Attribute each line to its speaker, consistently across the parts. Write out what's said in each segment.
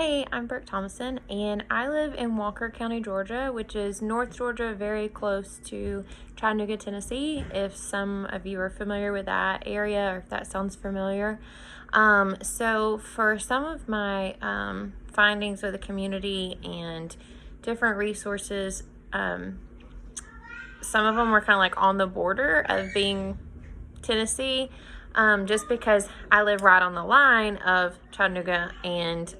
Speaker 1: Hey, I'm Brooke Thomason, and I live in Walker County, Georgia, which is North Georgia, very close to Chattanooga, Tennessee, if some of you are familiar with that area or if that sounds familiar. So for some of my findings with the community and different resources, some of them were kind of like on the border of being Tennessee, just because I live right on the line of Chattanooga and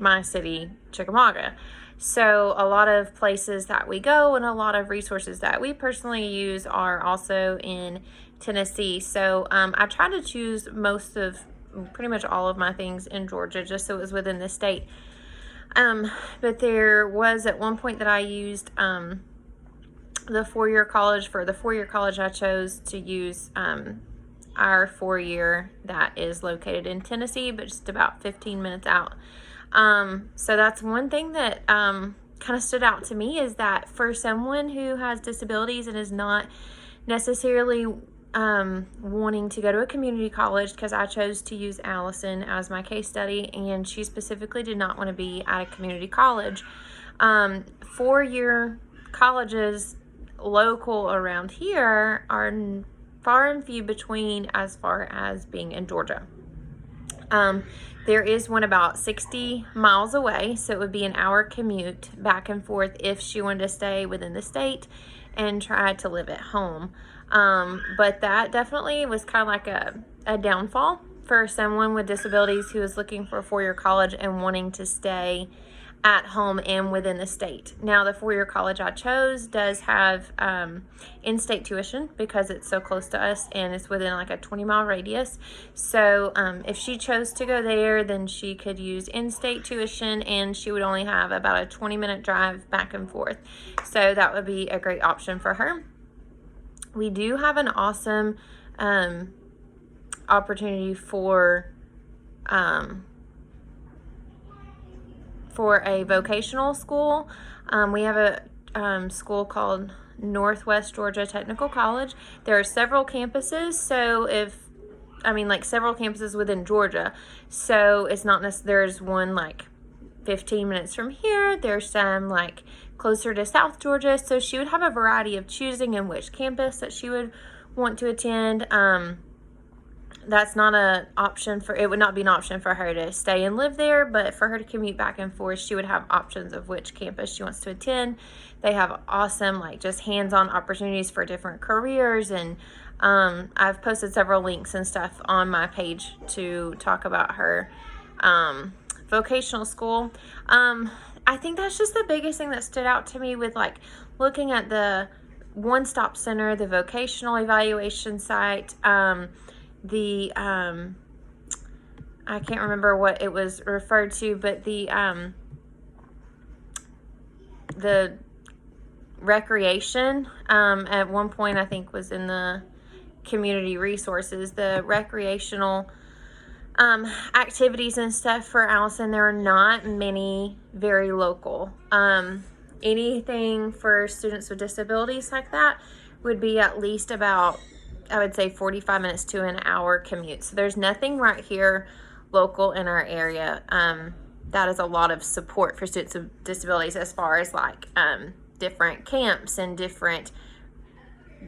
Speaker 1: my city, Chickamauga. So a lot of places that we go and a lot of resources that we personally use are also in Tennessee. So I try to choose pretty much all of my things in Georgia, just so it was within the state. But there was at one point that I used the four-year college. For the four-year college, I chose to use our four-year that is located in Tennessee, but just about 15 minutes out. So that's one thing that kind of stood out to me, is that for someone who has disabilities and is not necessarily wanting to go to a community college, because I chose to use Allison as my case study, and she specifically did not want to be at a community college. Four-year colleges local around here are far and few between as far as being in Georgia. There is one about 60 miles away, so it would be an hour commute back and forth if she wanted to stay within the state and try to live at home. But that definitely was kind of like a downfall for someone with disabilities who is looking for a four-year college and wanting to stay at home and within the state. Now, the four-year college I chose does have in-state tuition because it's so close to us and it's within like a 20-mile radius. So if she chose to go there, then she could use in-state tuition, and she would only have about a 20-minute drive back and forth. So that would be a great option for her. We do have an awesome opportunity for a vocational school. We have a school called Northwest Georgia Technical College. There are several campuses, several campuses within Georgia. So it's not necessarily, there's one like 15 minutes from here. There's some like closer to South Georgia. So she would have a variety of choosing in which campus that she would want to attend. That's not an option it would not be an option for her to stay and live there, but for her to commute back and forth, she would have options of which campus she wants to attend. They have awesome, like, just hands-on opportunities for different careers, and I've posted several links and stuff on my page to talk about her vocational school. I think that's just the biggest thing that stood out to me with, like, looking at the one-stop center, the vocational evaluation site, I can't remember what it was referred to, but the recreation, at one point I think was in the community resources, the recreational activities and stuff for Allison. There are not many very local. Anything for students with disabilities like that would be at least about, I would say, 45 minutes to an hour commute. So there's nothing right here local in our area. That is a lot of support for students with disabilities as far as like different camps and different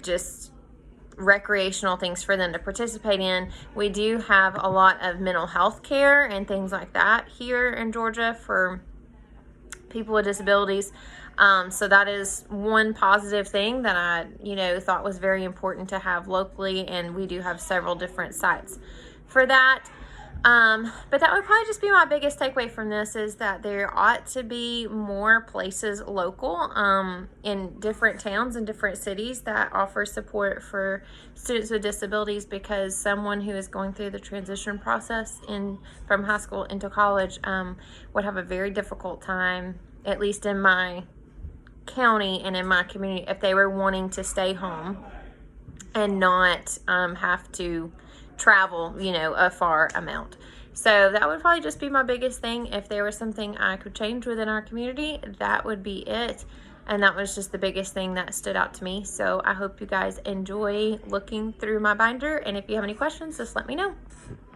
Speaker 1: just recreational things for them to participate in. We do have a lot of mental health care and things like that here in Georgia for people with disabilities. So that is one positive thing that I, thought was very important to have locally, and we do have several different sites for that. But that would probably just be my biggest takeaway from this, is that there ought to be more places local in different towns and different cities that offer support for students with disabilities, because someone who is going through the transition process from high school into college would have a very difficult time, at least in my county and in my community, if they were wanting to stay home and not have to travel, a far amount. So that would probably just be my biggest thing. If there was something I could change within our community, that would be it. And that was just the biggest thing that stood out to me. So I hope you guys enjoy looking through my binder. And if you have any questions, just let me know.